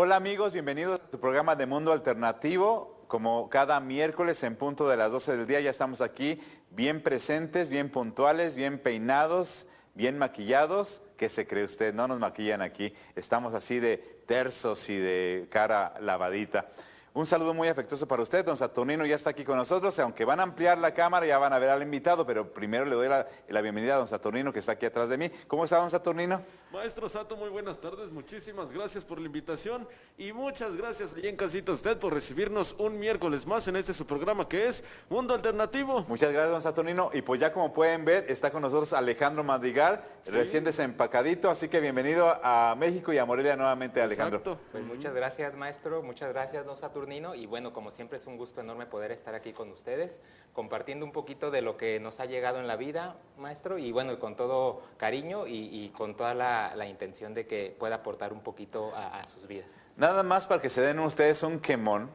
Hola amigos, bienvenidos a tu programa de Mundo Alternativo. Como cada miércoles en punto de las 12 del día ya estamos aquí bien presentes, bien puntuales, bien peinados, bien maquillados. ¿Qué se cree usted? No nos maquillan aquí, estamos así de tersos y de cara lavadita. Un saludo muy afectuoso para usted, don Saturnino ya está aquí con nosotros, aunque van a ampliar la cámara ya van a ver al invitado, pero primero le doy la bienvenida a don Saturnino que está aquí atrás de mí. ¿Cómo está don Saturnino? Maestro Sato, muy buenas tardes, muchísimas gracias por la invitación y muchas gracias allí en casita a usted por recibirnos un miércoles más en este su programa que es Mundo Alternativo. Muchas gracias, don Saturnino. Y pues ya como pueden ver, está con nosotros Alejandro Madrigal, Sí. recién desempacadito, así que bienvenido a México y a Morelia nuevamente, Alejandro. Exacto. Pues muchas gracias, maestro, muchas gracias, don Saturnino, y bueno, como siempre es un gusto enorme poder estar aquí con ustedes, compartiendo un poquito de lo que nos ha llegado en la vida, maestro, y bueno, con todo cariño y con toda la intención de que pueda aportar un poquito a sus vidas. Nada más para que se den ustedes un quemón.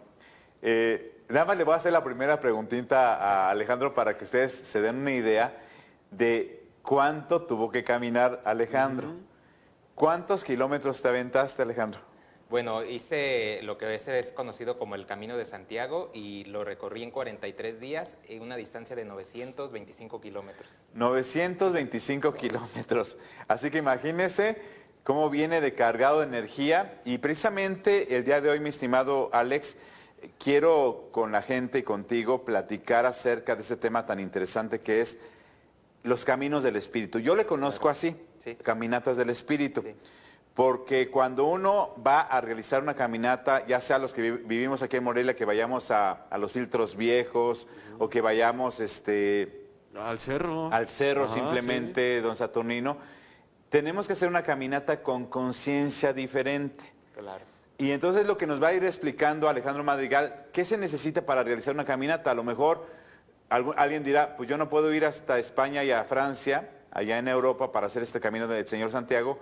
Nada más le voy a hacer la primera preguntita a Alejandro para que ustedes se den una idea de cuánto tuvo que caminar Alejandro. ¿Cuántos kilómetros te aventaste, Alejandro? Bueno, hice lo que es conocido como el Camino de Santiago y lo recorrí en 43 días en una distancia de 925 kilómetros. 925 kilómetros. Así que imagínense cómo viene de cargado de energía. Y precisamente el día de hoy, mi estimado Alex, quiero con la gente y contigo platicar acerca de ese tema tan interesante que es los caminos del espíritu. Yo le conozco así, Sí. caminatas del espíritu. Sí. Porque cuando uno va a realizar una caminata, ya sea los que vivimos aquí en Morelia, que vayamos a los filtros viejos o que vayamos Al cerro. al cerro Ajá, simplemente, don Saturnino, tenemos que hacer una caminata con conciencia diferente. Claro. Y entonces lo que nos va a ir explicando Alejandro Madrigal, ¿qué se necesita para realizar una caminata? A lo mejor alguien dirá, pues yo no puedo ir hasta España y a Francia, allá en Europa, para hacer este camino del Señor Santiago,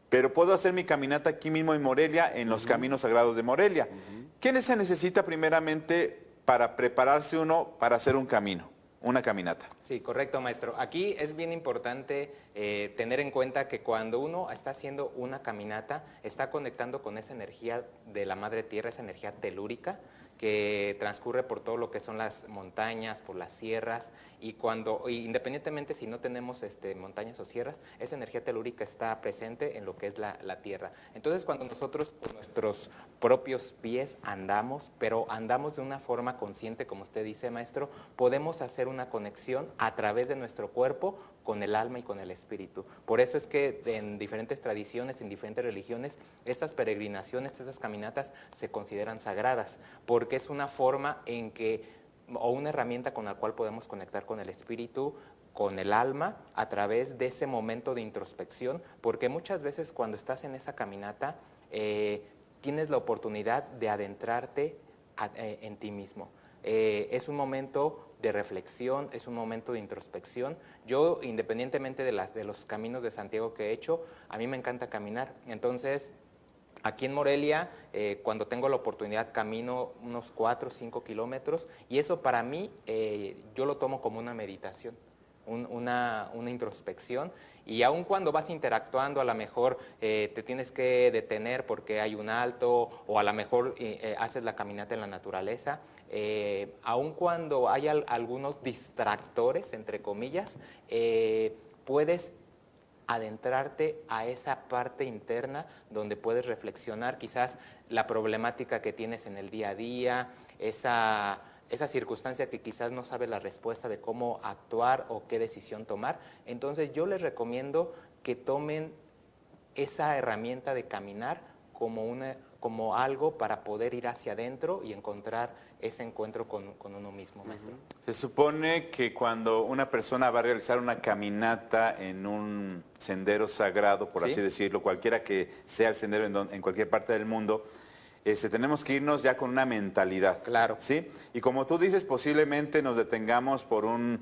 pero puedo hacer mi caminata aquí mismo en Morelia, en los caminos sagrados de Morelia. ¿Qué se necesita primeramente para prepararse uno para hacer un camino, una caminata? Sí, correcto, maestro. Aquí es bien importante tener en cuenta que cuando uno está haciendo una caminata, está conectando con esa energía de la Madre Tierra, esa energía telúrica, que transcurre por todo lo que son las montañas, por las sierras, y independientemente si no tenemos montañas o sierras, esa energía telúrica está presente en lo que es la tierra. Entonces cuando nosotros con nuestros propios pies andamos, pero andamos de una forma consciente, como usted dice, maestro, podemos hacer una conexión a través de nuestro cuerpo con el alma y con el espíritu. Por eso es que en diferentes tradiciones, en diferentes religiones, estas peregrinaciones, estas caminatas se consideran sagradas, porque es una forma en que, o una herramienta con la cual podemos conectar con el espíritu, con el alma, a través de ese momento de introspección, porque muchas veces cuando estás en esa caminata, tienes la oportunidad de adentrarte en ti mismo. Es un momento de reflexión, es un momento de introspección. Yo, independientemente de los caminos de Santiago que he hecho, a mí me encanta caminar. Entonces, aquí en Morelia, cuando tengo la oportunidad, camino unos 4 o 5 kilómetros y eso para mí, yo lo tomo como una meditación. Una introspección, y aun cuando vas interactuando, a lo mejor te tienes que detener porque hay un alto, o a lo mejor haces la caminata en la naturaleza, aun cuando hay algunos distractores, entre comillas, puedes adentrarte a esa parte interna donde puedes reflexionar quizás la problemática que tienes en el día a día, esa circunstancia que quizás no sabes la respuesta de cómo actuar o qué decisión tomar. Entonces yo les recomiendo que tomen esa herramienta de caminar como algo para poder ir hacia adentro y encontrar ese encuentro con uno mismo, maestro. Se supone que cuando una persona va a realizar una caminata en un sendero sagrado, por ¿Sí? así decirlo, cualquiera que sea el sendero en cualquier parte del mundo, tenemos que irnos ya con una mentalidad. Claro. ¿Sí? Y como tú dices, posiblemente nos detengamos por un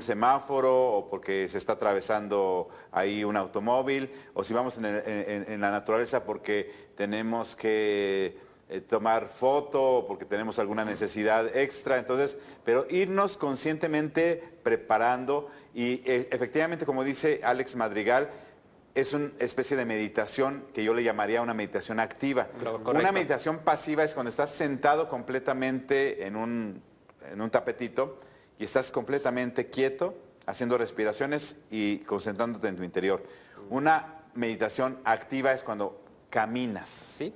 semáforo o porque se está atravesando ahí un automóvil, o si vamos en la naturaleza porque tenemos que tomar foto o porque tenemos alguna necesidad extra. Entonces, pero irnos conscientemente preparando y efectivamente, como dice Alex Madrigal, es una especie de meditación que yo le llamaría una meditación activa. Correcto. Una meditación pasiva es cuando estás sentado completamente en un tapetito y estás completamente quieto, haciendo respiraciones y concentrándote en tu interior. Una meditación activa es cuando caminas. Sí,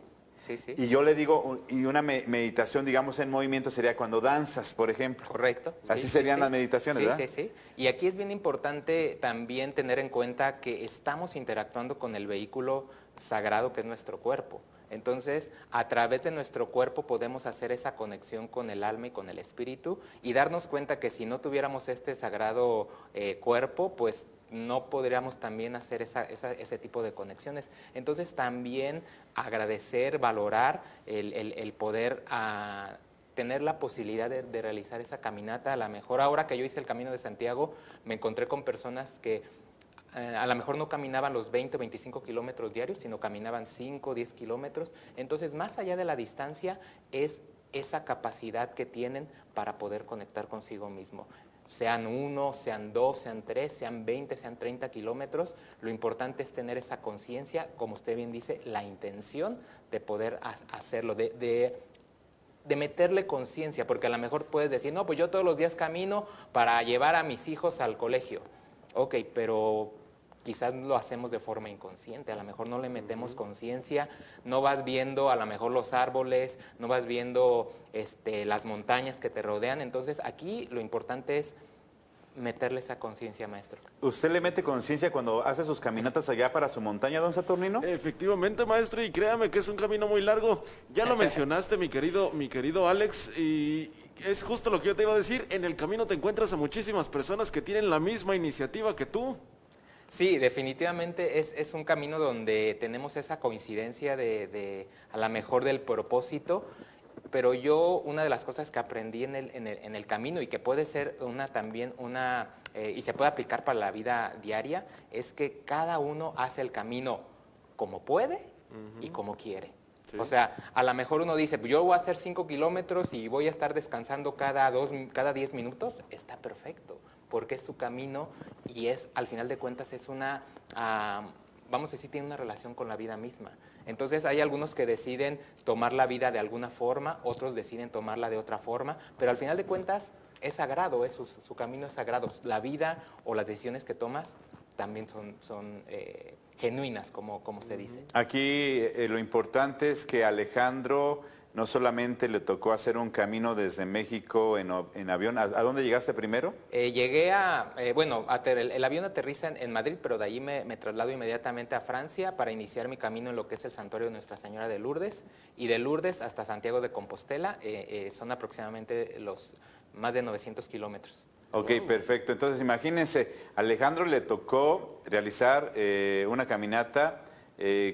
sí, sí. Y yo le digo, y una meditación, digamos, en movimiento sería cuando danzas, por ejemplo. Correcto. Así sí, serían sí, las sí. meditaciones, Sí, ¿verdad? sí, sí. Y aquí es bien importante también tener en cuenta que estamos interactuando con el vehículo sagrado que es nuestro cuerpo. Entonces, a través de nuestro cuerpo podemos hacer esa conexión con el alma y con el espíritu y darnos cuenta que si no tuviéramos este sagrado cuerpo, pues no podríamos también hacer ese tipo de conexiones. Entonces, también agradecer, valorar el poder tener la posibilidad de realizar esa caminata. A lo mejor ahora que yo hice el Camino de Santiago, me encontré con personas que a lo mejor no caminaban los 20 o 25 kilómetros diarios, sino caminaban 5 o 10 kilómetros. Entonces, más allá de la distancia, es esa capacidad que tienen para poder conectar consigo mismo. Sean 1, sean 2, sean 3, sean 20, sean 30 kilómetros, lo importante es tener esa conciencia, como usted bien dice, la intención de poder hacerlo, de meterle conciencia, porque a lo mejor puedes decir, no, pues yo todos los días camino para llevar a mis hijos al colegio. Ok, pero quizás lo hacemos de forma inconsciente, a lo mejor no le metemos conciencia, no vas viendo a lo mejor los árboles, no vas viendo las montañas que te rodean, entonces aquí lo importante es meterle esa conciencia, maestro. ¿Usted le mete conciencia cuando hace sus caminatas allá para su montaña, don Saturnino? Efectivamente, maestro, y créame que es un camino muy largo. Ya lo mencionaste, mi querido Alex, y es justo lo que yo te iba a decir. En el camino te encuentras a muchísimas personas que tienen la misma iniciativa que tú. Sí, definitivamente es un camino donde tenemos esa coincidencia de a lo mejor del propósito, pero yo una de las cosas que aprendí en el camino y que puede ser también y se puede aplicar para la vida diaria, es que cada uno hace el camino como puede y como quiere. Sí. O sea, a lo mejor uno dice, yo voy a hacer 5 kilómetros y voy a estar descansando cada 10 minutos, está perfecto, porque es su camino y al final de cuentas es vamos a decir, tiene una relación con la vida misma. Entonces hay algunos que deciden tomar la vida de alguna forma, otros deciden tomarla de otra forma, pero al final de cuentas es sagrado, su camino es sagrado. La vida o las decisiones que tomas también son genuinas, como se dice. Aquí lo importante es que Alejandro no solamente le tocó hacer un camino desde México en avión. ¿A dónde llegaste primero? Llegué el avión aterriza en Madrid, pero de allí me traslado inmediatamente a Francia para iniciar mi camino en lo que es el santuario de Nuestra Señora de Lourdes. Y de Lourdes hasta Santiago de Compostela son aproximadamente los más de 900 kilómetros. Ok, perfecto. Entonces imagínense, Alejandro le tocó realizar una caminata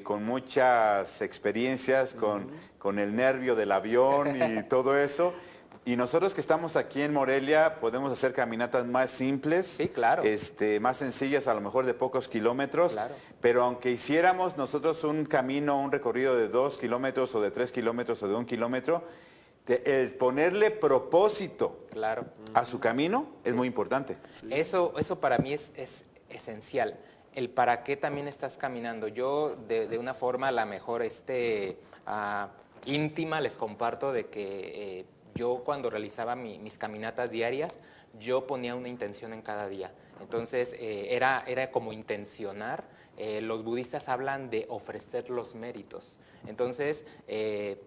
con muchas experiencias, con el nervio del avión y todo eso. Y nosotros que estamos aquí en Morelia podemos hacer caminatas más simples, sí, claro. Más sencillas, a lo mejor de pocos kilómetros. Claro. Pero aunque hiciéramos nosotros un recorrido de 2 kilómetros o de 3 kilómetros o de 1 kilómetro, el ponerle propósito claro. a su camino es muy importante. Eso para mí es esencial. El para qué también estás caminando. Yo de una forma a la mejor íntima les comparto de que yo cuando realizaba mis caminatas diarias, yo ponía una intención en cada día. Entonces era como intencionar. Los budistas hablan de ofrecer los méritos. Entonces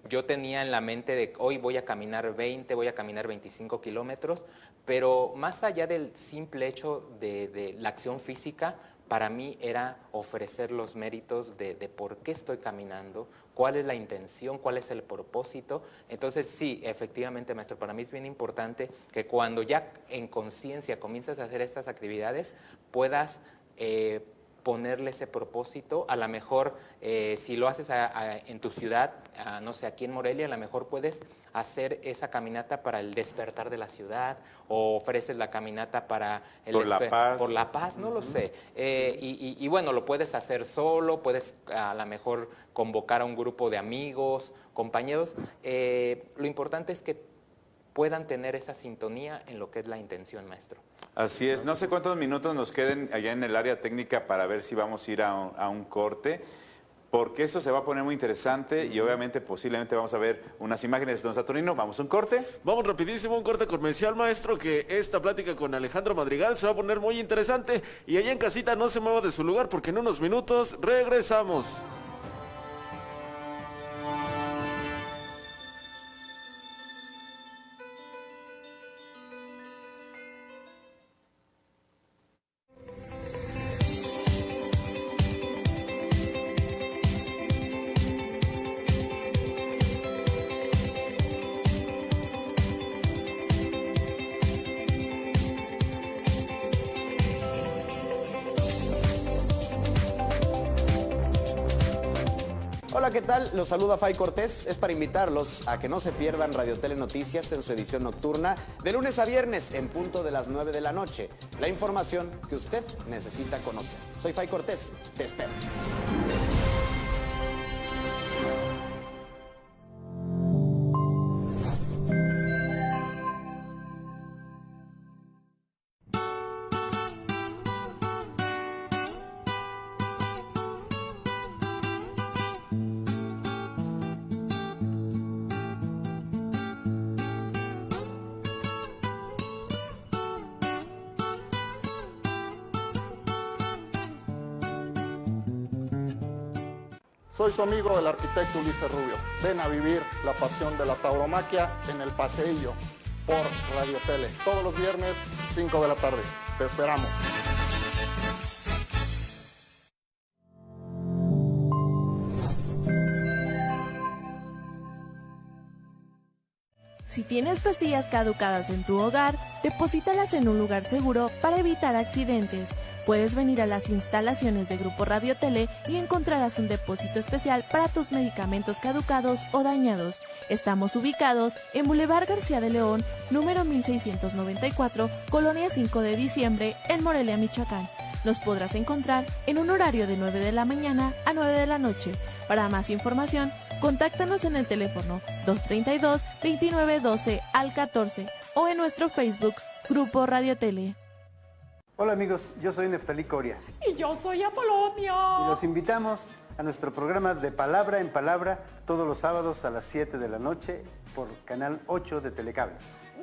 yo tenía en la mente de hoy voy a caminar 20, voy a caminar 25 kilómetros, pero más allá del simple hecho de la acción física, para mí era ofrecer los méritos de por qué estoy caminando, cuál es la intención, cuál es el propósito. Entonces sí, efectivamente, maestro, para mí es bien importante que cuando ya en conciencia comienzas a hacer estas actividades, puedas ponerle ese propósito. A lo mejor si lo haces en tu ciudad, no sé, aquí en Morelia, a lo mejor puedes hacer esa caminata para el despertar de la ciudad, o ofreces la caminata para por la paz, no lo sé. Y bueno, lo puedes hacer solo, puedes a lo mejor convocar a un grupo de amigos, compañeros. Lo importante es que puedan tener esa sintonía en lo que es la intención, maestro. Así es, no sé cuántos minutos nos queden allá en el área técnica para ver si vamos a ir a un corte, porque eso se va a poner muy interesante y obviamente posiblemente vamos a ver unas imágenes de don Saturnino. ¿Vamos a un corte? Vamos rapidísimo, un corte comercial, maestro, que esta plática con Alejandro Madrigal se va a poner muy interesante y allá en casita no se mueva de su lugar porque en unos minutos regresamos. Hola, ¿qué tal? Los saluda Fay Cortés. Es para invitarlos a que no se pierdan Radio Tele Noticias en su edición nocturna de lunes a viernes en punto de las 9 de la noche. La información que usted necesita conocer. Soy Fay Cortés. Te espero. Soy su amigo el arquitecto Ulises Rubio. Ven a vivir la pasión de la tauromaquia en el Paseillo por Radio Tele. Todos los viernes, 5 de la tarde. Te esperamos. Si tienes pastillas caducadas en tu hogar, deposítalas en un lugar seguro para evitar accidentes. Puedes venir a las instalaciones de Grupo Radio Tele y encontrarás un depósito especial para tus medicamentos caducados o dañados. Estamos ubicados en Boulevard García de León, número 1694, Colonia 5 de Diciembre, en Morelia, Michoacán. Nos podrás encontrar en un horario de 9 de la mañana a 9 de la noche. Para más información, contáctanos en el teléfono 232-2912 al 14 o en nuestro Facebook, Grupo Radio Tele. Hola amigos, yo soy Neftalí Coria Y yo soy Apolonia. y los invitamos a nuestro programa de Palabra en Palabra todos los sábados a las 7 de la noche por Canal 8 de Telecable.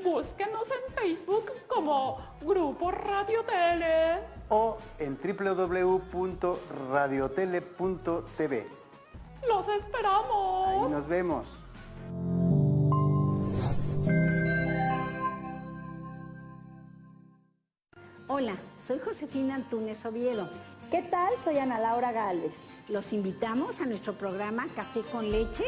Búsquenos en Facebook como Grupo Radio Tele. O en www.radiotele.tv. Los Ahí esperamos. nos vemos. Hola, soy Josefina Antúnez Oviedo. ¿Qué tal? Soy Ana Laura Gálvez. Los invitamos a nuestro programa Café con Leche,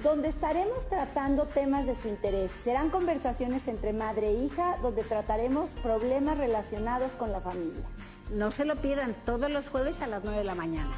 donde estaremos tratando temas de su interés. Serán conversaciones entre madre e hija, donde trataremos problemas relacionados con la familia. No se lo pierdan, todos los jueves a las 9 de la mañana.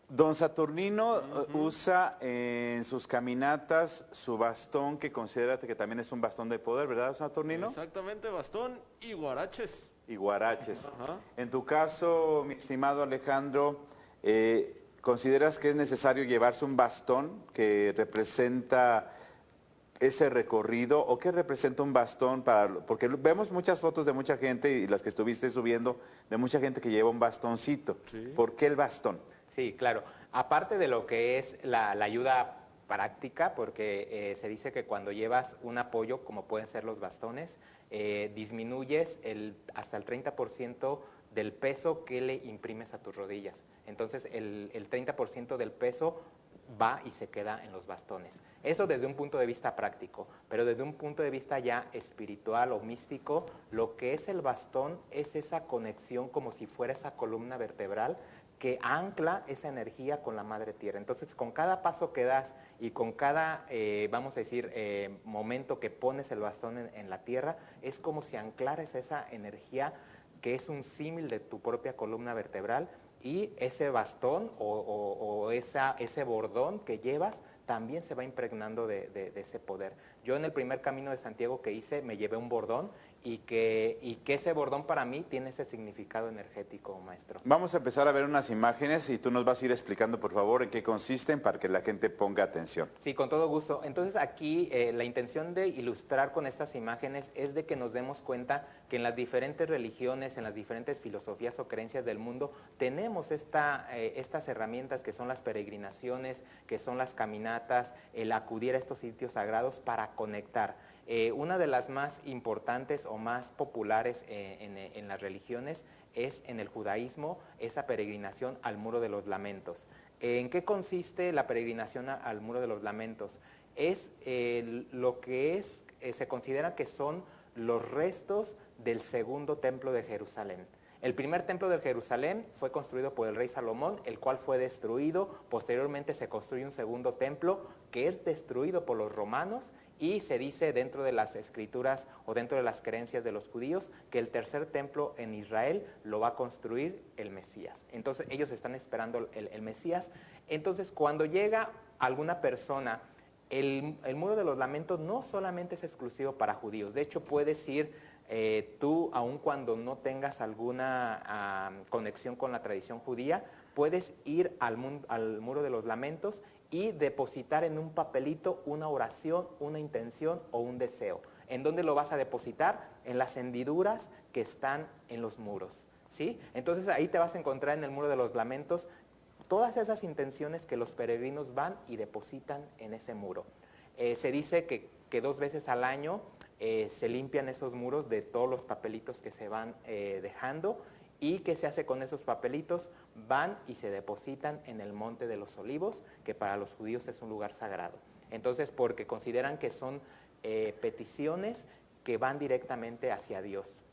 Don Saturnino usa en sus caminatas su bastón, que considera que también es un bastón de poder, ¿verdad, don Saturnino? Exactamente, bastón y guaraches. Y guaraches. Ajá. En tu caso, mi estimado Alejandro, ¿consideras que es necesario llevarse un bastón que representa ese recorrido o qué representa un bastón porque vemos muchas fotos de mucha gente y las que estuviste subiendo de mucha gente que lleva un bastoncito? Sí. ¿Por qué el bastón? Sí, claro. Aparte de lo que es la ayuda práctica, porque se dice que cuando llevas un apoyo, como pueden ser los bastones, disminuyes hasta el 30% del peso que le imprimes a tus rodillas. Entonces el 30% del peso va y se queda en los bastones. Eso desde un punto de vista práctico, pero desde un punto de vista ya espiritual o místico, lo que es el bastón es esa conexión como si fuera esa columna vertebral que ancla esa energía con la madre tierra. Entonces, con cada paso que das y con cada, vamos a decir, momento que pones el bastón en la tierra, es como si anclares esa energía que es un símil de tu propia columna vertebral, y ese bastón o ese bordón que llevas también se va impregnando de ese poder. Yo en el primer Camino de Santiago que hice me llevé un bordón y que ese bordón para mí tiene ese significado energético, maestro. Vamos a empezar a ver unas imágenes y tú nos vas a ir explicando, por favor, en qué consisten para que la gente ponga atención. Sí, con todo gusto. Entonces aquí la intención de ilustrar con estas imágenes es de que nos demos cuenta que en las diferentes religiones, en las diferentes filosofías o creencias del mundo, tenemos estas herramientas que son las peregrinaciones, que son las caminatas, el acudir a estos sitios sagrados para conectar. Una de las más importantes o más populares en las religiones es en el judaísmo esa peregrinación al Muro de los Lamentos. ¿En qué consiste la peregrinación al Muro de los Lamentos? Es lo que se considera que son los restos del segundo templo de Jerusalén. El primer templo de Jerusalén fue construido por el rey Salomón, el cual fue destruido. Posteriormente se construye un segundo templo que es destruido por los romanos, y se dice dentro de las escrituras o dentro de las creencias de los judíos que el tercer templo en Israel lo va a construir el Mesías. Entonces ellos están esperando el Mesías. Entonces cuando llega alguna persona, el Muro de los Lamentos no solamente es exclusivo para judíos. De hecho puedes ir tú, aun cuando no tengas alguna conexión con la tradición judía, puedes ir al Muro de los Lamentos y depositar en un papelito una oración, una intención o un deseo. ¿En dónde lo vas a depositar? En las hendiduras que están en los muros, ¿sí? Entonces ahí te vas a encontrar en el Muro de los Lamentos todas esas intenciones que los peregrinos van y depositan en ese muro. Se dice que 2 veces al año se limpian esos muros de todos los papelitos que se van dejando. ¿Y qué se hace con esos papelitos? Van y se depositan en el Monte de los Olivos, que para los judíos es un lugar sagrado. Entonces, porque consideran que son peticiones que van directamente hacia Dios.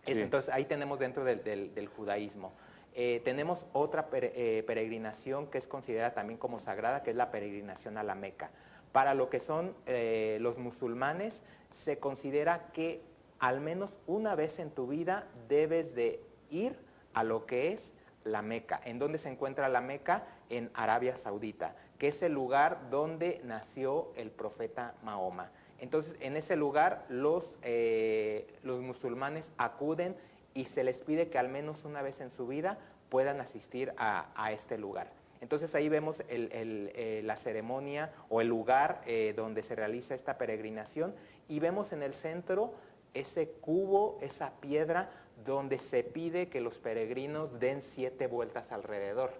Sí. Entonces, ahí tenemos dentro del judaísmo. Tenemos otra peregrinación que es considerada también como sagrada, que es la peregrinación a la Meca. Para lo que son los musulmanes, se considera que al menos una vez en tu vida debes de ir a lo que es la Meca. ¿En dónde se encuentra la Meca? En Arabia Saudita, que es el lugar donde nació el profeta Mahoma. Entonces, en ese lugar los musulmanes acuden y se les pide que al menos una vez en su vida puedan asistir a este lugar. Entonces ahí vemos la ceremonia o el lugar donde se realiza esta peregrinación, y vemos en el centro ese cubo, esa piedra, donde se pide que los peregrinos den 7 vueltas alrededor,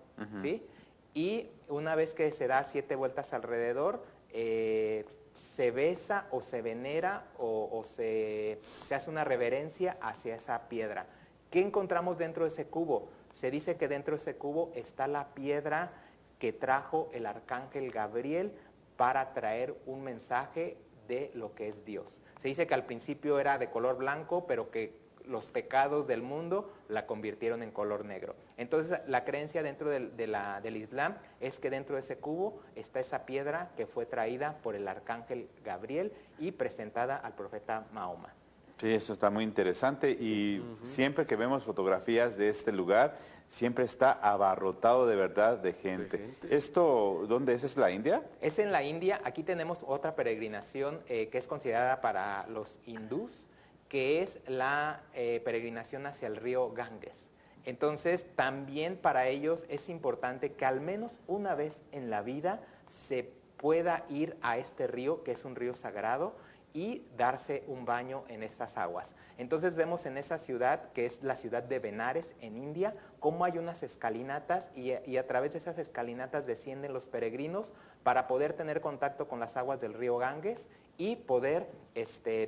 ¿sí? Y una vez que se da 7 vueltas alrededor, se besa o se venera o se hace una reverencia hacia esa piedra. ¿Qué encontramos dentro de ese cubo? Se dice que dentro de ese cubo está la piedra que trajo el arcángel Gabriel para traer un mensaje de lo que es Dios. Se dice que al principio era de color blanco, pero que los pecados del mundo la convirtieron en color negro. Entonces la creencia dentro del Islam es que dentro de ese cubo está esa piedra que fue traída por el arcángel Gabriel y presentada al profeta Mahoma. Sí, eso está muy interesante y siempre que vemos fotografías de este lugar, siempre está abarrotado de verdad de gente. ¿Esto dónde es? ¿Es la India? Es en la India. Aquí tenemos otra peregrinación que es considerada para los hindús, que es la peregrinación hacia el río Ganges. Entonces, también para ellos es importante que al menos una vez en la vida se pueda ir a este río, que es un río sagrado, y darse un baño en estas aguas. Entonces vemos en esa ciudad, que es la ciudad de Benares, en India, cómo hay unas escalinatas y a través de esas escalinatas descienden los peregrinos para poder tener contacto con las aguas del río Ganges y poder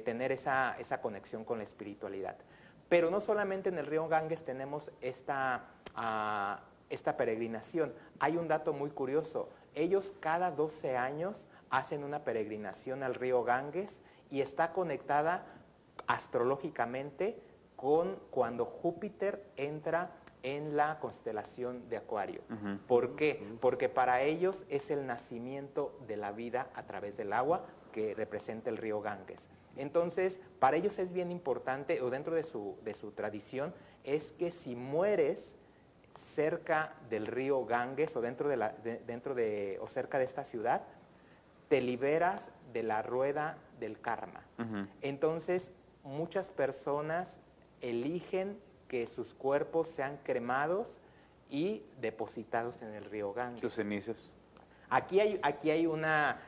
tener esa conexión con la espiritualidad. Pero no solamente en el río Ganges tenemos esta peregrinación. Hay un dato muy curioso. Ellos cada 12 años hacen una peregrinación al río Ganges y está conectada astrológicamente con cuando Júpiter entra en la constelación de Acuario. ¿Por qué? Porque para ellos es el nacimiento de la vida a través del agua que representa el río Ganges. Entonces, para ellos es bien importante, o dentro de su tradición, es que si mueres cerca del río Ganges o o cerca de esta ciudad, te liberas de la rueda del karma. Entonces, muchas personas eligen que sus cuerpos sean cremados y depositados en el río Ganges. Sus cenizas. Aquí hay una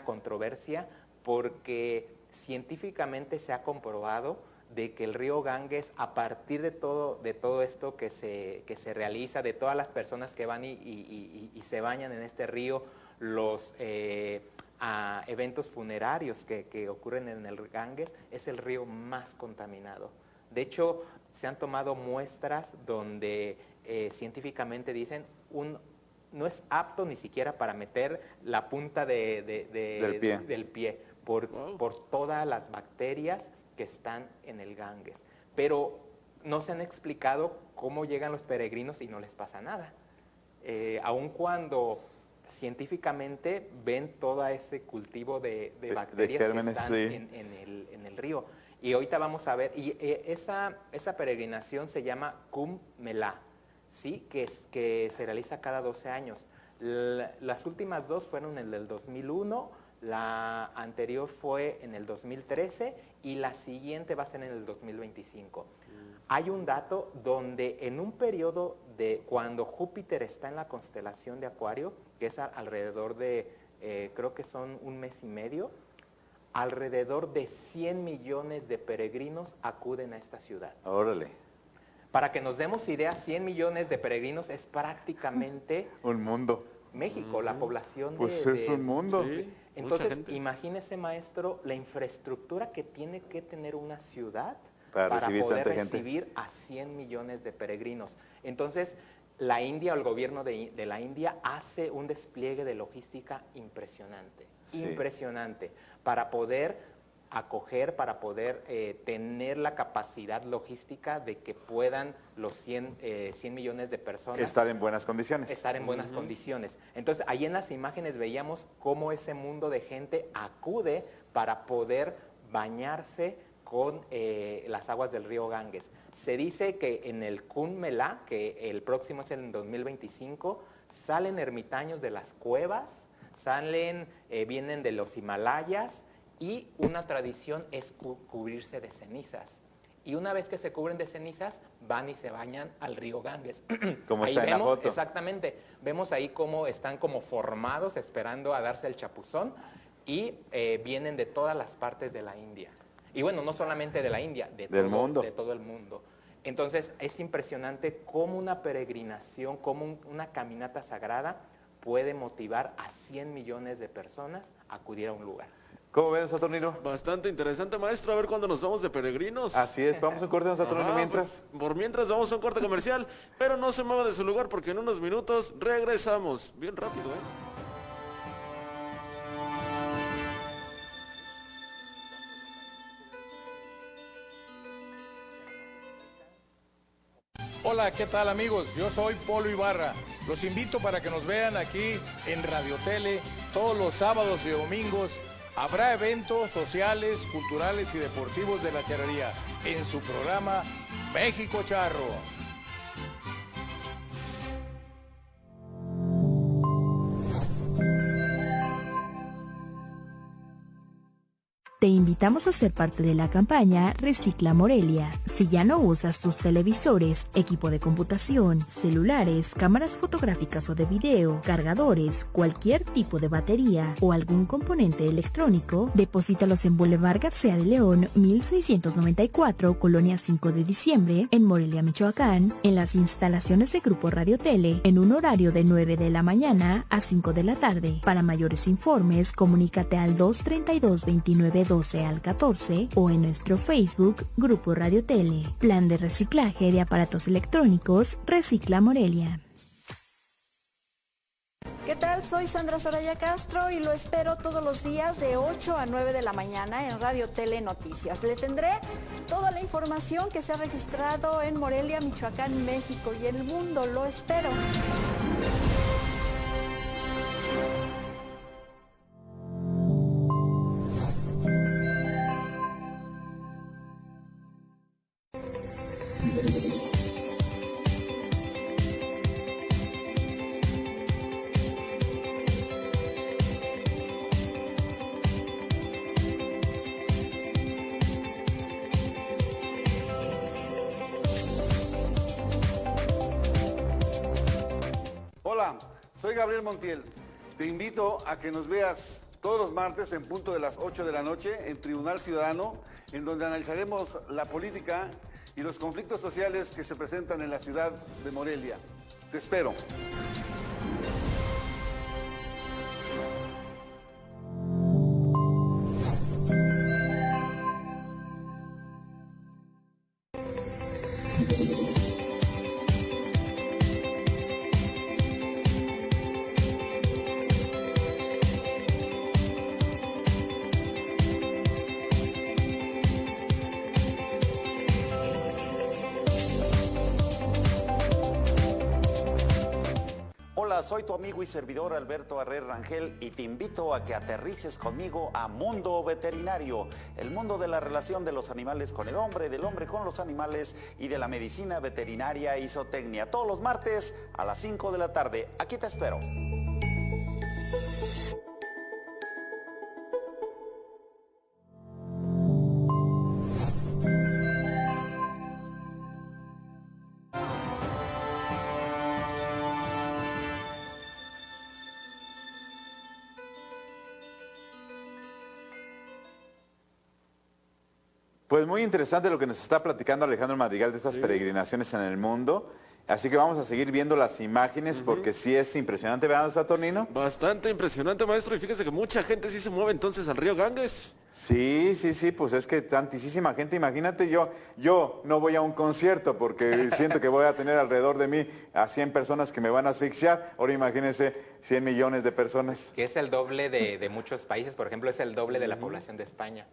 controversia porque científicamente se ha comprobado de que el río Ganges, a partir de todo esto que se realiza, de todas las personas que van y se bañan en este río, los eventos funerarios que ocurren en el Ganges, es el río más contaminado. De hecho, se han tomado muestras donde científicamente dicen no es apto ni siquiera para meter la punta del pie por todas las bacterias que están en el Ganges. Pero no se han explicado cómo llegan los peregrinos y no les pasa nada. Aun cuando científicamente ven todo ese cultivo de bacterias gérmenes, que están en el río. Y ahorita vamos a ver, y esa peregrinación se llama Kumbh Mela, ¿sí? que se realiza cada 12 años. Las últimas dos fueron en el 2001, la anterior fue en el 2013 y la siguiente va a ser en el 2025. Hay un dato donde en un periodo de cuando Júpiter está en la constelación de Acuario, que es alrededor de, creo que son un mes y medio, alrededor de 100 millones de peregrinos acuden a esta ciudad. Órale. Para que nos demos idea, 100 millones de peregrinos es prácticamente un mundo. México, la población pues es un mundo. Sí, entonces, imagínese, maestro, la infraestructura que tiene que tener una ciudad para poder recibir a 100 millones de peregrinos. Entonces, la India o el gobierno de la India hace un despliegue de logística impresionante, impresionante, para poder acoger, para poder tener la capacidad logística de que puedan los 100 millones de personas estar en buenas condiciones. Estar en buenas condiciones. Entonces, ahí en las imágenes veíamos cómo ese mundo de gente acude para poder bañarse con las aguas del río Ganges. Se dice que en el Kumbh Mela, que el próximo es en 2025, salen ermitaños de las cuevas, vienen de los Himalayas, y una tradición es cubrirse de cenizas. Y una vez que se cubren de cenizas, van y se bañan al río Ganges. Como ahí está en la vemos, foto. exactamente, vemos ahí cómo están como formados, esperando a darse el chapuzón, y vienen de todas las partes de la India. Y bueno, no solamente de la India, de todo el mundo. Entonces, es impresionante cómo una peregrinación, cómo una caminata sagrada puede motivar a 100 millones de personas a acudir a un lugar. ¿Cómo ves, Saturnino? Bastante interesante, maestro. A ver cuándo nos vamos de peregrinos. Así es, vamos a un corte, Saturnino, mientras. Pues, por mientras vamos a un corte comercial, pero no se mueva de su lugar porque en unos minutos regresamos. Bien rápido, ¿eh? Hola, ¿qué tal, amigos? Yo soy Polo Ibarra. Los invito para que nos vean aquí en Radio Tele todos los sábados y domingos. Habrá eventos sociales, culturales y deportivos de la charrería en su programa México Charro. Te invitamos a ser parte de la campaña Recicla Morelia. Si ya no usas tus televisores, equipo de computación, celulares, cámaras fotográficas o de video, cargadores, cualquier tipo de batería o algún componente electrónico, deposítalos en Boulevard García de León, 1694, Colonia 5 de Diciembre, en Morelia, Michoacán, en las instalaciones de Grupo Radio Tele, en un horario de 9 de la mañana a 5 de la tarde. Para mayores informes, comunícate al 232-2912 al 14 o en nuestro Facebook, Grupo Radio Tele. Plan de reciclaje de aparatos electrónicos, Recicla Morelia. ¿Qué tal? Soy Sandra Soraya Castro y lo espero todos los días de 8 a 9 de la mañana en Radio Tele Noticias. Le tendré toda la información que se ha registrado en Morelia, Michoacán, México y en el mundo. Lo espero. Hola, soy Gabriel Montiel. Te invito a que nos veas todos los martes en punto de las 8 de la noche en Tribunal Ciudadano, en donde analizaremos la política y los conflictos sociales que se presentan en la ciudad de Morelia. Te espero. Hola, soy tu amigo y servidor Alberto Arrer Rangel y te invito a que aterrices conmigo a Mundo Veterinario, el mundo de la relación de los animales con el hombre, del hombre con los animales y de la medicina veterinaria y zootecnia. Todos los martes a las 5 de la tarde. Aquí te espero. Pues muy interesante lo que nos está platicando Alejandro Madrigal de estas peregrinaciones en el mundo. Así que vamos a seguir viendo las imágenes porque sí es impresionante, ¿verdad, Saturnino? Bastante impresionante, maestro, y fíjese que mucha gente sí se mueve entonces al río Ganges. Sí, pues es que tantísima gente, imagínate, yo no voy a un concierto porque siento que voy a tener alrededor de mí a 100 personas que me van a asfixiar, ahora imagínense 100 millones de personas. Que es el doble de muchos países, por ejemplo, es el doble de la población de España.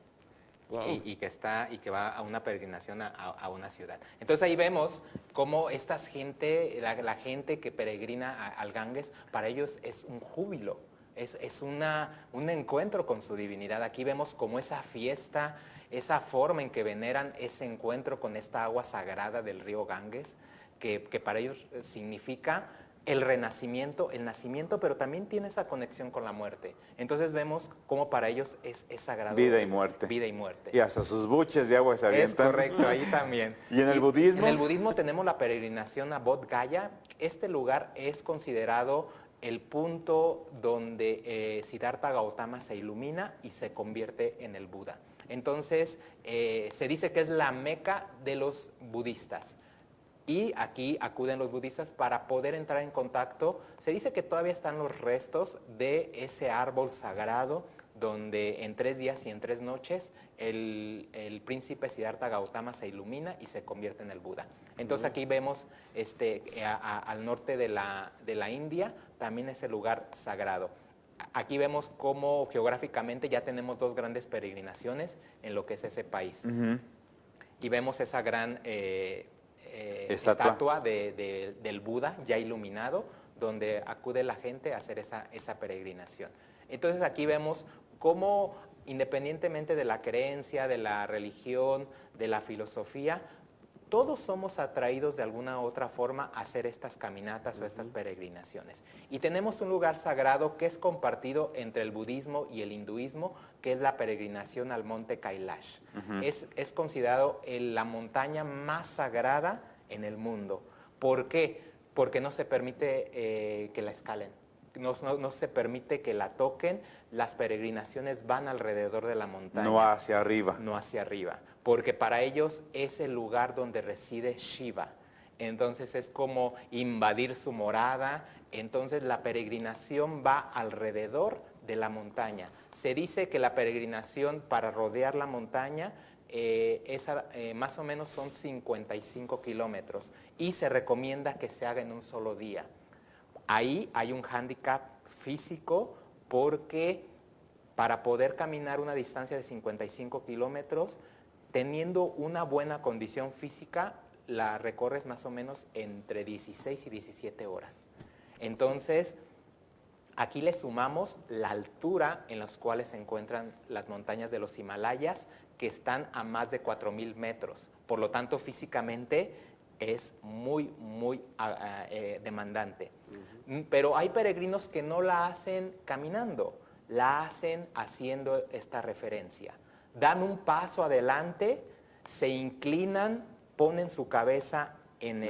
Wow. Y que va a una peregrinación a una ciudad. Entonces ahí vemos cómo esta gente, la gente que peregrina al Ganges, para ellos es un júbilo, es un encuentro con su divinidad. Aquí vemos como esa fiesta, esa forma en que veneran ese encuentro con esta agua sagrada del río Ganges, que para ellos significa el renacimiento, el nacimiento, pero también tiene esa conexión con la muerte. Entonces vemos cómo para ellos es sagrado. Vida y muerte. Vida y muerte. Y hasta sus buches de agua se avientan. Es correcto, ahí también. ¿Y en el budismo? En el budismo tenemos la peregrinación a Bodh Gaya. Este lugar es considerado el punto donde Siddhartha Gautama se ilumina y se convierte en el Buda. Entonces, se dice que es la meca de los budistas. Y aquí acuden los budistas para poder entrar en contacto. Se dice que todavía están los restos de ese árbol sagrado donde en 3 días y en 3 noches el príncipe Siddhartha Gautama se ilumina y se convierte en el Buda. Entonces aquí vemos al norte de la India también ese lugar sagrado. Aquí vemos cómo geográficamente ya tenemos 2 grandes peregrinaciones en lo que es ese país. Y vemos esa gran estatua del Buda ya iluminado, donde acude la gente a hacer esa peregrinación. Entonces aquí vemos cómo, independientemente de la creencia, de la religión, de la filosofía, todos somos atraídos de alguna u otra forma a hacer estas caminatas o estas peregrinaciones. Y tenemos un lugar sagrado que es compartido entre el budismo y el hinduismo, que es la peregrinación al monte Kailash. Es considerado la montaña más sagrada en el mundo. ¿Por qué? Porque no se permite que la escalen. No se permite que la toquen, las peregrinaciones van alrededor de la montaña. No hacia arriba. No hacia arriba, porque para ellos es el lugar donde reside Shiva. Entonces es como invadir su morada, entonces la peregrinación va alrededor de la montaña. Se dice que la peregrinación para rodear la montaña más o menos son 55 kilómetros y se recomienda que se haga en un solo día. Ahí hay un hándicap físico porque para poder caminar una distancia de 55 kilómetros, teniendo una buena condición física, la recorres más o menos entre 16 y 17 horas. Entonces, aquí le sumamos la altura en las cuales se encuentran las montañas de los Himalayas, que están a más de 4,000 metros. Por lo tanto, físicamente es muy demandante. Pero hay peregrinos que no la hacen caminando, la hacen haciendo esta referencia. Dan un paso adelante, se inclinan, ponen su cabeza en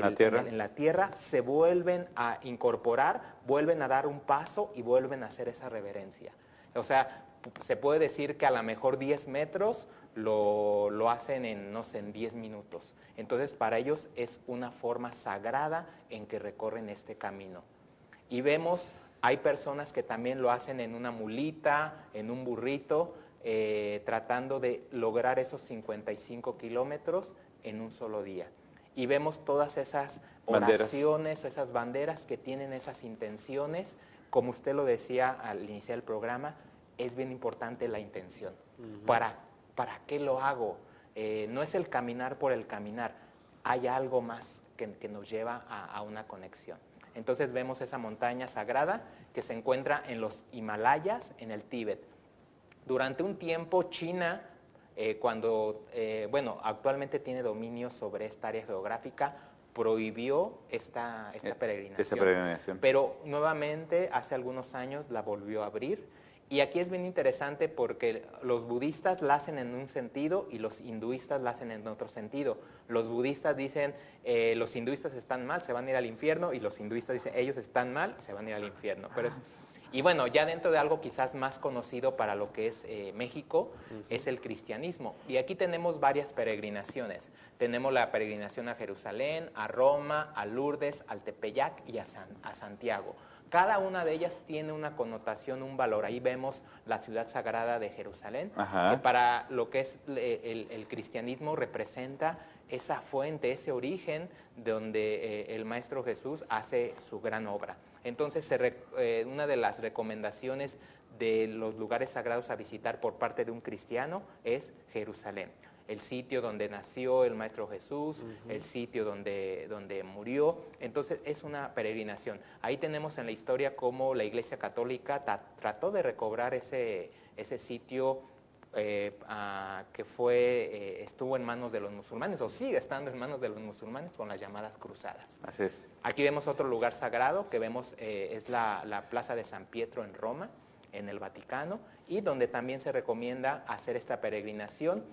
la tierra, se vuelven a incorporar, vuelven a dar un paso y vuelven a hacer esa reverencia. O sea, se puede decir que a lo mejor 10 metros lo hacen en 10 minutos. Entonces, para ellos es una forma sagrada en que recorren este camino. Y vemos, hay personas que también lo hacen en una mulita, en un burrito, tratando de lograr esos 55 kilómetros en un solo día. Y vemos todas esas oraciones, esas banderas que tienen esas intenciones. Como usted lo decía al iniciar el programa, es bien importante la intención. ¿Para qué lo hago? No es el caminar por el caminar, hay algo más que nos lleva a una conexión. Entonces vemos esa montaña sagrada que se encuentra en los Himalayas, en el Tíbet. Durante un tiempo China, actualmente tiene dominio sobre esta área geográfica, prohibió esta peregrinación. Pero nuevamente hace algunos años la volvió a abrir. Y aquí es bien interesante porque los budistas la hacen en un sentido y los hinduistas la hacen en otro sentido. Los budistas dicen, los hinduistas están mal, se van a ir al infierno, y los hinduistas dicen, ellos están mal, se van a ir al infierno. Y bueno, ya dentro de algo quizás más conocido para lo que es México, es el cristianismo. Y aquí tenemos varias peregrinaciones. Tenemos la peregrinación a Jerusalén, a Roma, a Lourdes, al Tepeyac y a Santiago. Cada una de ellas tiene una connotación, un valor. Ahí vemos la ciudad sagrada de Jerusalén, que para lo que es el cristianismo representa esa fuente, ese origen donde el Maestro Jesús hace su gran obra. Entonces, una de las recomendaciones de los lugares sagrados a visitar por parte de un cristiano es Jerusalén. El sitio donde nació el Maestro Jesús, el sitio donde murió. Entonces es una peregrinación. Ahí tenemos en la historia cómo la Iglesia Católica trató de recobrar ese sitio que estuvo en manos de los musulmanes, o sigue estando en manos de los musulmanes con las llamadas cruzadas. Así es. Aquí vemos otro lugar sagrado que vemos, es la Plaza de San Pietro en Roma, en el Vaticano, y donde también se recomienda hacer esta peregrinación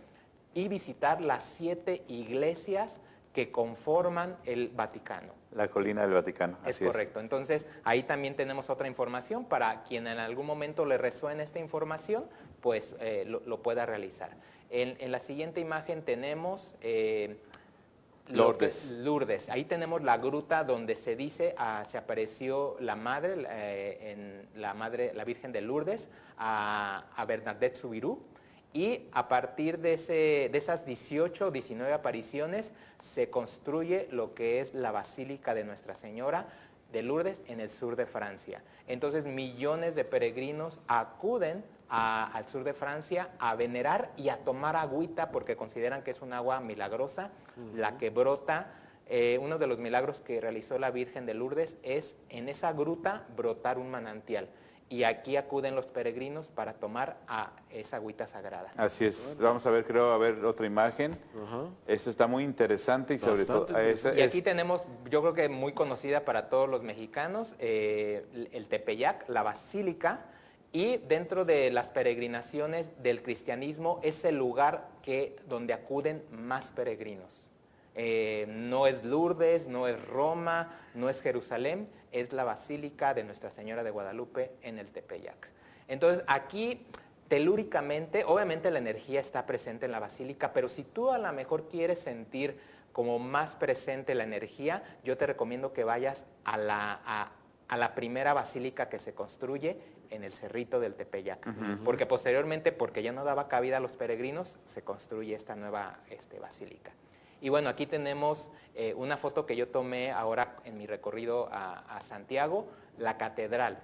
y visitar las 7 iglesias que conforman el Vaticano. La colina del Vaticano. Es correcto. Entonces, ahí también tenemos otra información para quien en algún momento le resuene esta información, pues lo pueda realizar. En la siguiente imagen tenemos Lourdes. Ahí tenemos la gruta donde se dice, se apareció la Virgen de Lourdes a Bernadette Soubirous. Y a partir de esas 18 o 19 apariciones se construye lo que es la Basílica de Nuestra Señora de Lourdes en el sur de Francia. Entonces millones de peregrinos acuden al sur de Francia a venerar y a tomar agüita porque consideran que es un agua milagrosa, la que brota. Uno de los milagros que realizó la Virgen de Lourdes es en esa gruta brotar un manantial. y aquí acuden los peregrinos para tomar a esa agüita sagrada. Así es. Vamos a ver, creo, otra imagen. Esto está muy interesante y sobre todo... Y aquí tenemos, yo creo que muy conocida para todos los mexicanos, el Tepeyac, la basílica, y dentro de las peregrinaciones del cristianismo es el lugar donde acuden más peregrinos. No es Lourdes, no es Roma, no es Jerusalén, es la Basílica de Nuestra Señora de Guadalupe en el Tepeyac. Entonces aquí, telúricamente, obviamente la energía está presente en la basílica, pero si tú a lo mejor quieres sentir como más presente la energía, yo te recomiendo que vayas a la primera basílica que se construye en el Cerrito del Tepeyac, porque posteriormente, porque ya no daba cabida a los peregrinos, se construye esta nueva basílica. Y bueno, aquí tenemos una foto que yo tomé ahora en mi recorrido a Santiago, la catedral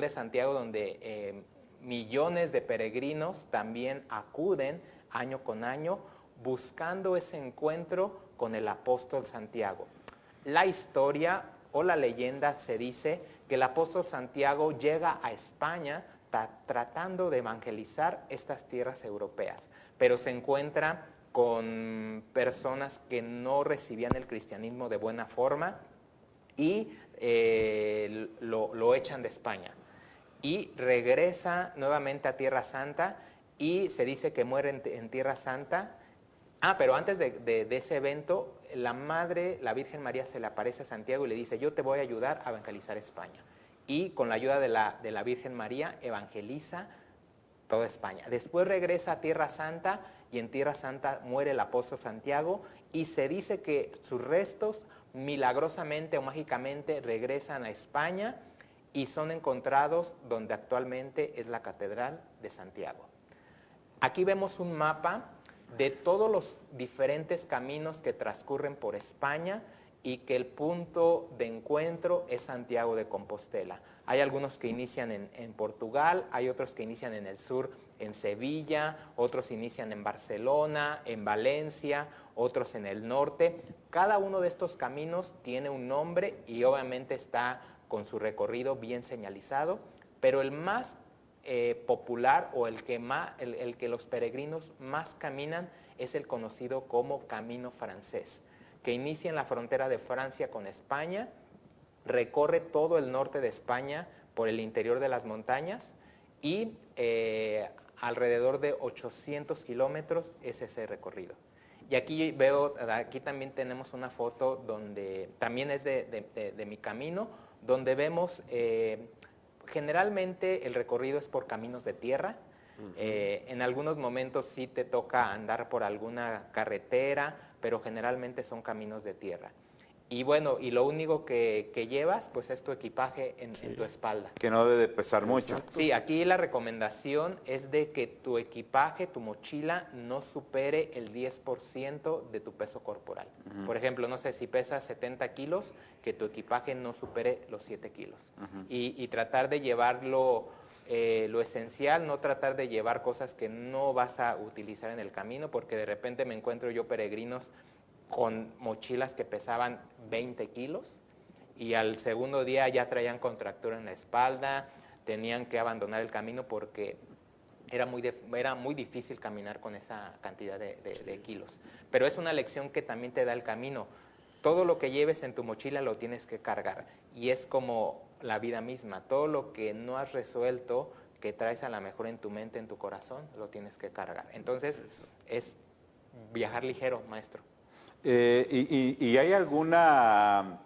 de Santiago, donde millones de peregrinos también acuden año con año buscando ese encuentro con el apóstol Santiago. La historia o la leyenda se dice que el apóstol Santiago llega a España tratando de evangelizar estas tierras europeas, pero se encuentra con personas que no recibían el cristianismo de buena forma y lo echan de España. Y regresa nuevamente a Tierra Santa y se dice que muere en Tierra Santa. Pero antes de ese evento, la Virgen María se le aparece a Santiago y le dice, yo te voy a ayudar a evangelizar España. Y con la ayuda de la Virgen María evangeliza toda España. Después regresa a Tierra Santa y en Tierra Santa muere el apóstol Santiago y se dice que sus restos milagrosamente o mágicamente regresan a España y son encontrados donde actualmente es la Catedral de Santiago. Aquí vemos un mapa de todos los diferentes caminos que transcurren por España y que el punto de encuentro es Santiago de Compostela. Hay algunos que inician en Portugal, hay otros que inician en el sur, en Sevilla, otros inician en Barcelona, en Valencia, otros en el norte. Cada uno de estos caminos tiene un nombre y obviamente está con su recorrido bien señalizado, pero el más popular o el que los peregrinos más caminan es el conocido como Camino Francés, que inicia en la frontera de Francia con España, recorre todo el norte de España por el interior de las montañas y alrededor de 800 kilómetros es ese recorrido. Y aquí también tenemos una foto donde también es de mi camino, donde vemos generalmente el recorrido es por caminos de tierra. En algunos momentos sí te toca andar por alguna carretera, pero generalmente son caminos de tierra. Y bueno, y lo único que llevas, pues es tu equipaje en tu espalda. Que no debe pesar mucho. Sí, aquí la recomendación es de que tu equipaje, tu mochila, no supere el 10% de tu peso corporal. Por ejemplo, no sé, si pesas 70 kilos, que tu equipaje no supere los 7 kilos. Y tratar de llevarlo lo esencial, no tratar de llevar cosas que no vas a utilizar en el camino, porque de repente me encuentro yo peregrinos con mochilas que pesaban 20 kilos y al segundo día ya traían contractura en la espalda, tenían que abandonar el camino porque era muy difícil caminar con esa cantidad de kilos. Pero es una lección que también te da el camino. Todo lo que lleves en tu mochila lo tienes que cargar y es como la vida misma. Todo lo que no has resuelto, que traes a lo mejor en tu mente, en tu corazón, lo tienes que cargar. Entonces es viajar ligero, maestro. ¿Y hay alguna,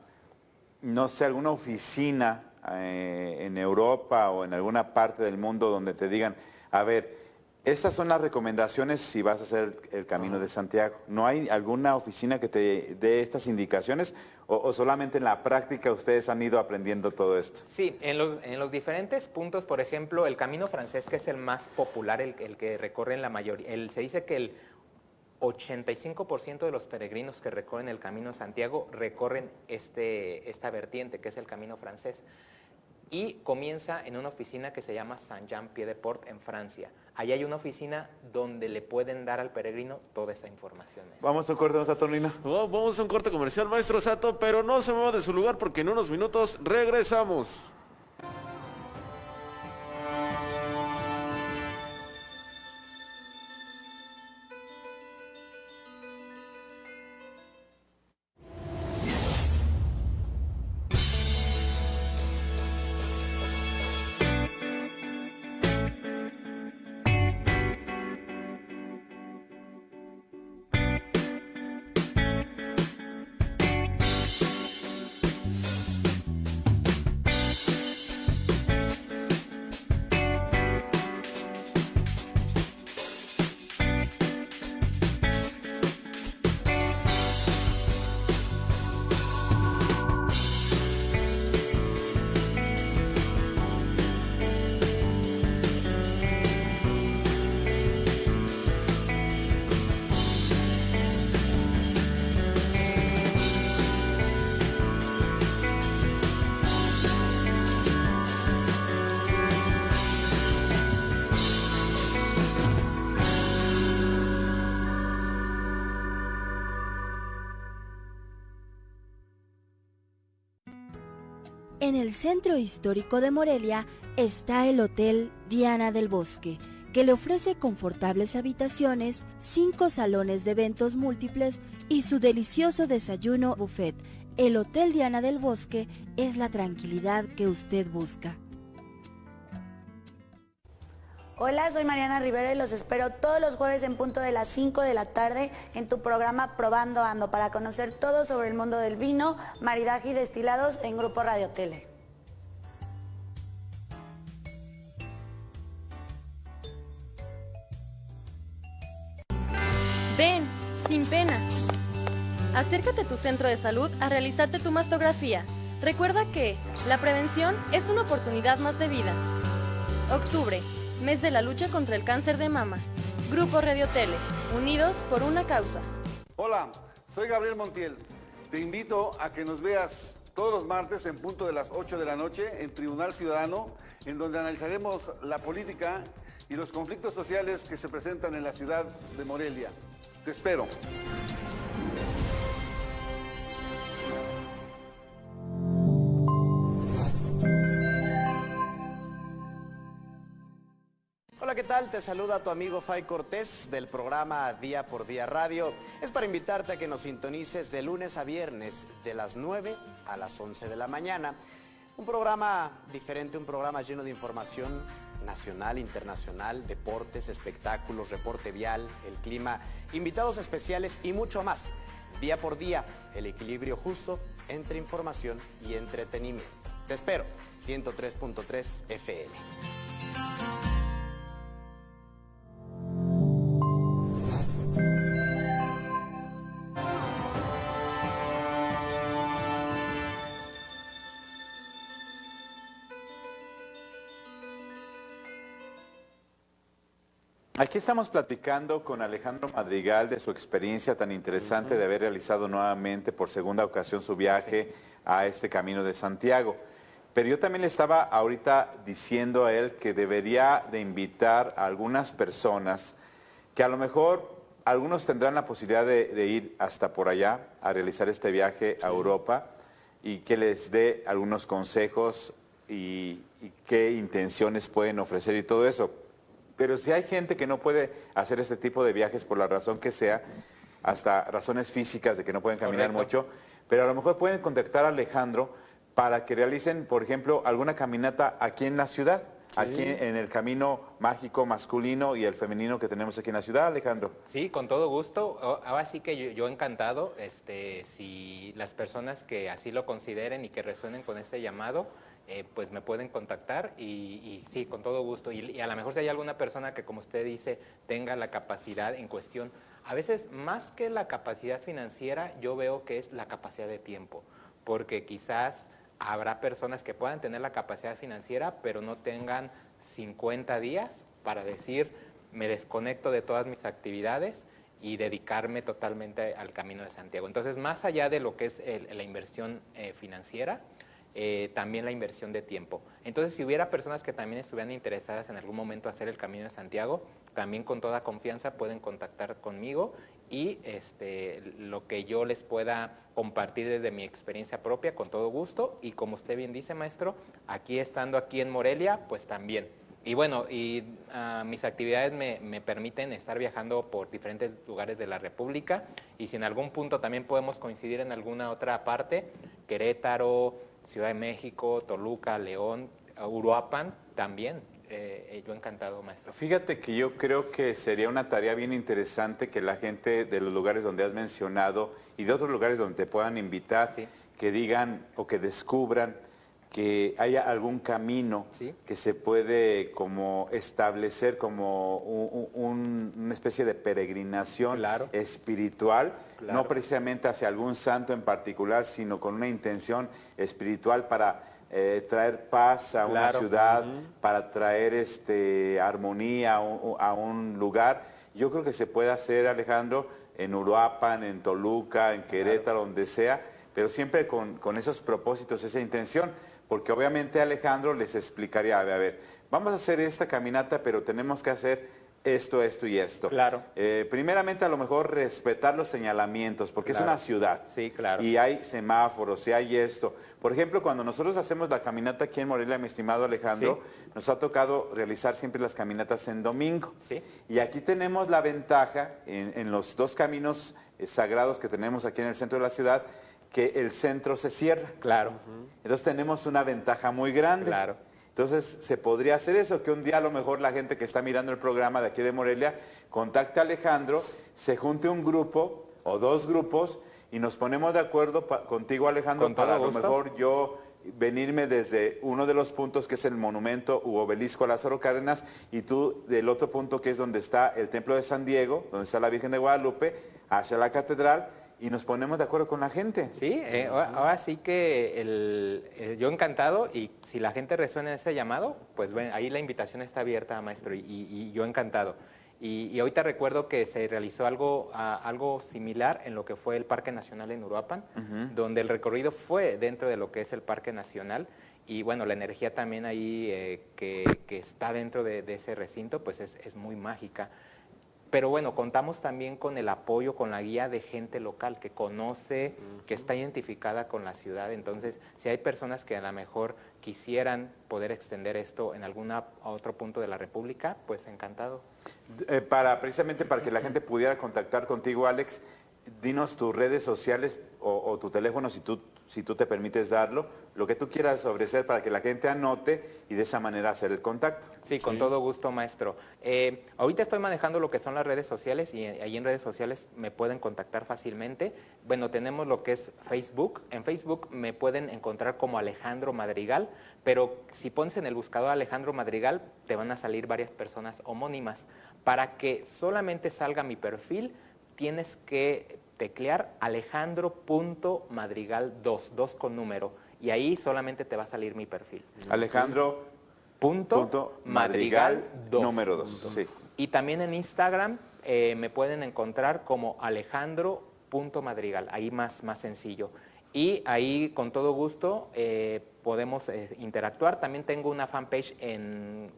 no sé, alguna oficina en Europa o en alguna parte del mundo donde te digan, a ver, estas son las recomendaciones si vas a hacer el Camino de Santiago? ¿No hay alguna oficina que te dé estas indicaciones o solamente en la práctica ustedes han ido aprendiendo todo esto? Sí, en los diferentes puntos, por ejemplo, el Camino Francés, que es el más popular, el que recorren la mayoría, se dice que el 85% de los peregrinos que recorren el Camino de Santiago recorren esta vertiente, que es el Camino Francés. Y comienza en una oficina que se llama Saint-Jean-Pied-de-Port en Francia. Allí hay una oficina donde le pueden dar al peregrino toda esa información. Vamos a un corte, Saturnino. Vamos a un corte comercial, maestro Sato, pero no se mueva de su lugar porque en unos minutos regresamos. En el centro histórico de Morelia está el Hotel Diana del Bosque, que le ofrece confortables habitaciones, 5 salones de eventos múltiples y su delicioso desayuno buffet. El Hotel Diana del Bosque es la tranquilidad que usted busca. Hola, soy Mariana Rivera y los espero todos los jueves en punto de las 5 de la tarde en tu programa Probando Ando para conocer todo sobre el mundo del vino, maridaje y destilados en Grupo Radio Tele. Ven, sin pena. Acércate a tu centro de salud a realizarte tu mastografía. Recuerda que la prevención es una oportunidad más de vida. Octubre, mes de la lucha contra el cáncer de mama. Grupo Radio Tele, unidos por una causa. Hola, soy Gabriel Montiel. Te invito a que nos veas todos los martes en punto de las 8 de la noche en Tribunal Ciudadano, en donde analizaremos la política y los conflictos sociales que se presentan en la ciudad de Morelia. Te espero. Hola, ¿qué tal? Te saluda tu amigo Fay Cortés del programa Día por Día Radio. Es para invitarte a que nos sintonices de lunes a viernes de las 9 a las 11 de la mañana. Un programa diferente, un programa lleno de información nacional, internacional, deportes, espectáculos, reporte vial, el clima, invitados especiales y mucho más. Día por día, el equilibrio justo entre información y entretenimiento. Te espero, 103.3 FM. Aquí estamos platicando con Alejandro Madrigal de su experiencia tan interesante de haber realizado nuevamente por segunda ocasión su viaje a este Camino de Santiago. Pero yo también le estaba ahorita diciendo a él que debería de invitar a algunas personas que a lo mejor algunos tendrán la posibilidad de ir hasta por allá a realizar este viaje a Europa y que les dé algunos consejos y qué intenciones pueden ofrecer y todo eso. Pero si hay gente que no puede hacer este tipo de viajes por la razón que sea, hasta razones físicas de que no pueden caminar mucho, pero a lo mejor pueden contactar a Alejandro para que realicen, por ejemplo, alguna caminata aquí en la ciudad, aquí en el camino mágico masculino y el femenino que tenemos aquí en la ciudad, Alejandro. Sí, con todo gusto. Ahora sí que yo encantado, si las personas que así lo consideren y que resuenen con este llamado, pues me pueden contactar y sí, con todo gusto. Y a lo mejor si hay alguna persona que, como usted dice, tenga la capacidad en cuestión, a veces más que la capacidad financiera, yo veo que es la capacidad de tiempo, porque quizás habrá personas que puedan tener la capacidad financiera, pero no tengan 50 días para decir, me desconecto de todas mis actividades y dedicarme totalmente al Camino de Santiago. Entonces, más allá de lo que es la inversión financiera, también la inversión de tiempo. Entonces, si hubiera personas que también estuvieran interesadas en algún momento hacer el Camino de Santiago, también con toda confianza pueden contactar conmigo y lo que yo les pueda compartir desde mi experiencia propia, con todo gusto. Y como usted bien dice, maestro, estando aquí en Morelia, pues también. Y bueno, mis actividades me permiten estar viajando por diferentes lugares de la República, y si en algún punto también podemos coincidir en alguna otra parte, Querétaro, Ciudad de México, Toluca, León, Uruapan, también. Yo encantado, maestro. Fíjate que yo creo que sería una tarea bien interesante que la gente de los lugares donde has mencionado y de otros lugares donde te puedan invitar, que digan o que descubran que haya algún camino que se puede como establecer como una especie de peregrinación espiritual, no precisamente hacia algún santo en particular, sino con una intención espiritual para traer paz a una ciudad, para traer armonía a un lugar. Yo creo que se puede hacer, Alejandro, en Uruapan, en Toluca, en Querétaro, donde sea, pero siempre con esos propósitos, esa intención. Porque obviamente Alejandro les explicaría, a ver, vamos a hacer esta caminata, pero tenemos que hacer esto, esto y esto. Claro. Primeramente, a lo mejor respetar los señalamientos, porque Claro. es una ciudad. Sí, claro. Y hay semáforos, y hay esto. Por ejemplo, cuando nosotros hacemos la caminata aquí en Morelia, mi estimado Alejandro, nos ha tocado realizar siempre las caminatas en domingo. Sí. Y aquí tenemos la ventaja, en los dos caminos sagrados que tenemos aquí en el centro de la ciudad, que el centro se cierra. Claro. Entonces tenemos una ventaja muy grande. Claro. Entonces se podría hacer eso, que un día a lo mejor la gente que está mirando el programa de aquí de Morelia contacte a Alejandro, se junte un grupo o dos grupos y nos ponemos de acuerdo contigo, Alejandro, Con todo para a lo gusto. mejor yo venirme desde uno de los puntos que es el monumento u obelisco a Lázaro Cárdenas y tú del otro punto que es donde está el Templo de San Diego, donde está la Virgen de Guadalupe, hacia la catedral y nos ponemos de acuerdo con la gente. Sí, ahora sí que yo encantado y si la gente resuena en ese llamado, pues bueno, ahí la invitación está abierta, maestro, y yo encantado. Y ahorita recuerdo que se realizó algo similar en lo que fue el Parque Nacional en Uruapan, donde el recorrido fue dentro de lo que es el Parque Nacional y bueno, la energía también ahí que está dentro de ese recinto, pues es muy mágica. Pero bueno, contamos también con el apoyo, con la guía de gente local que conoce, que está identificada con la ciudad. Entonces, si hay personas que a lo mejor quisieran poder extender esto en algún otro punto de la República, pues encantado. Precisamente para que la gente pudiera contactar contigo, Alex, dinos tus redes sociales o tu teléfono si tú te permites darlo, lo que tú quieras ofrecer para que la gente anote y de esa manera hacer el contacto. Sí, con todo gusto, maestro. Ahorita estoy manejando lo que son las redes sociales y ahí en redes sociales me pueden contactar fácilmente. Bueno, tenemos lo que es Facebook. En Facebook me pueden encontrar como Alejandro Madrigal, pero si pones en el buscador Alejandro Madrigal, te van a salir varias personas homónimas. Para que solamente salga mi perfil, tienes que teclear alejandro.madrigal2, 2 con número, y ahí solamente te va a salir mi perfil. Alejandro.madrigal número 2. Sí. Y también en Instagram me pueden encontrar como alejandro.madrigal, ahí más sencillo. Y ahí con todo gusto podemos interactuar. También tengo una fanpage en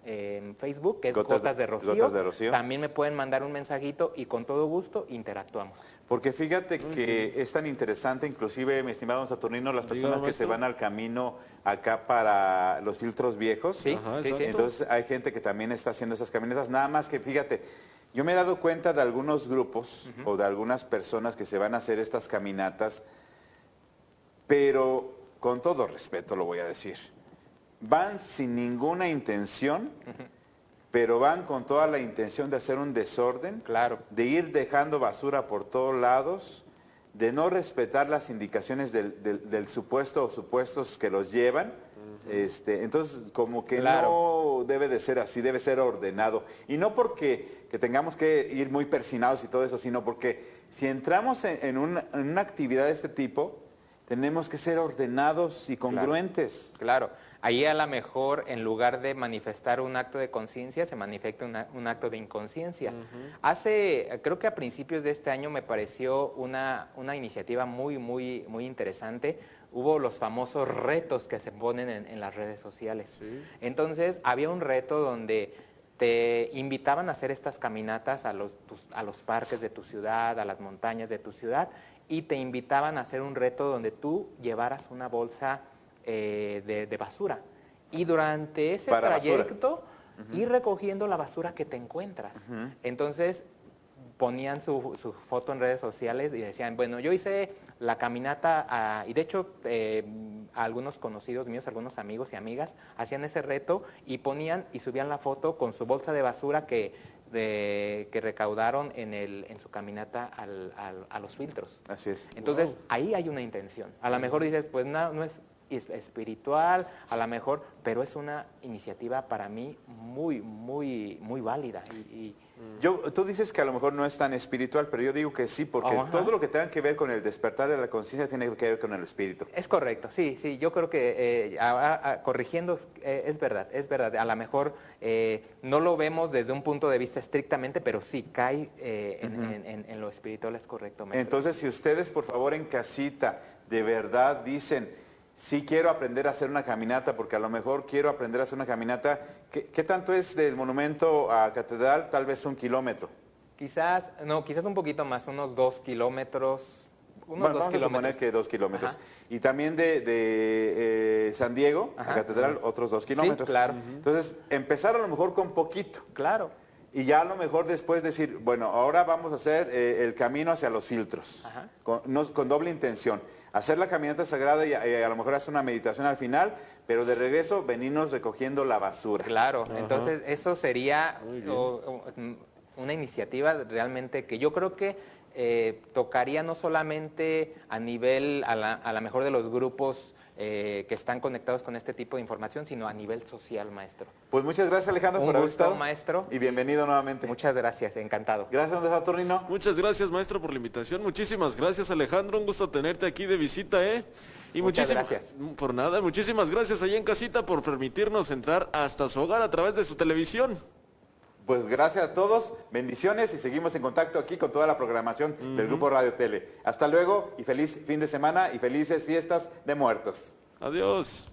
Facebook que es Gotas de Rocío. Gotas de Rocío. También me pueden mandar un mensajito y con todo gusto interactuamos. Porque fíjate que es tan interesante, inclusive, mi estimado Saturnino, las personas que se van al camino acá para los filtros viejos. Sí, sí. Entonces hay gente que también está haciendo esas caminatas. Nada más que fíjate, yo me he dado cuenta de algunos grupos o de algunas personas que se van a hacer estas caminatas, pero con todo respeto lo voy a decir, van sin ninguna intención, pero van con toda la intención de hacer un desorden, claro, de ir dejando basura por todos lados, de no respetar las indicaciones del supuesto o supuestos que los llevan. Entonces, como que no debe de ser así, debe ser ordenado. Y no porque que tengamos que ir muy persinados y todo eso, sino porque si entramos en una actividad de este tipo, tenemos que ser ordenados y congruentes. Claro. Ahí a lo mejor, en lugar de manifestar un acto de conciencia, se manifiesta un acto de inconsciencia. Creo que a principios de este año me pareció una iniciativa muy interesante. Hubo los famosos retos que se ponen en las redes sociales. Sí. Entonces, había un reto donde te invitaban a hacer estas caminatas a los parques de tu ciudad, a las montañas de tu ciudad, y te invitaban a hacer un reto donde tú llevaras una bolsa de basura. Y durante ese trayecto, ir recogiendo la basura que te encuentras. Entonces, ponían su foto en redes sociales y decían, bueno, yo hice la caminata, y de hecho, algunos conocidos míos, algunos amigos y amigas, hacían ese reto y ponían y subían la foto con su bolsa de basura que recaudaron en su caminata a los filtros. Así es. Entonces, ahí hay una intención. A lo mejor dices, pues no es espiritual, a lo mejor, pero es una iniciativa para mí muy válida. Tú dices que a lo mejor no es tan espiritual, pero yo digo que sí, porque todo lo que tenga que ver con el despertar de la conciencia tiene que ver con el espíritu. Es correcto, sí, yo creo que corrigiendo es verdad. A lo mejor no lo vemos desde un punto de vista estrictamente, pero sí cae en lo espiritual, es correcto, maestro. Entonces, si ustedes, por favor, en casita, de verdad dicen, sí quiero aprender a hacer una caminata, porque a lo mejor quiero aprender a hacer una caminata. ¿Qué tanto es del monumento a Catedral? Tal vez 1 kilómetro. Quizás un poquito más, unos 2 kilómetros. Vamos a suponer que 2 kilómetros. Ajá. Y también de San Diego a Catedral, otros 2 kilómetros. Sí, claro. Entonces, empezar a lo mejor con poquito. Claro. Y ya a lo mejor después decir, bueno, ahora vamos a hacer el camino hacia los filtros, con doble intención. Hacer la caminata sagrada y a lo mejor hacer una meditación al final, pero de regreso venirnos recogiendo la basura. Claro, entonces eso sería una iniciativa realmente que yo creo que tocaría no solamente a nivel, a la mejor de los grupos que están conectados con este tipo de información, sino a nivel social, maestro. Pues muchas gracias, Alejandro, por haber estado. Maestro. Y bienvenido nuevamente. Muchas gracias, encantado. Gracias, don Saturnino. Muchas gracias, maestro, por la invitación. Muchísimas gracias, Alejandro. Un gusto tenerte aquí de visita, ¿eh? Y muchas gracias. Por nada, muchísimas gracias allá en casita por permitirnos entrar hasta su hogar a través de su televisión. Pues gracias a todos, bendiciones y seguimos en contacto aquí con toda la programación del Grupo Radio Tele. Hasta luego y feliz fin de semana y felices fiestas de muertos. Adiós.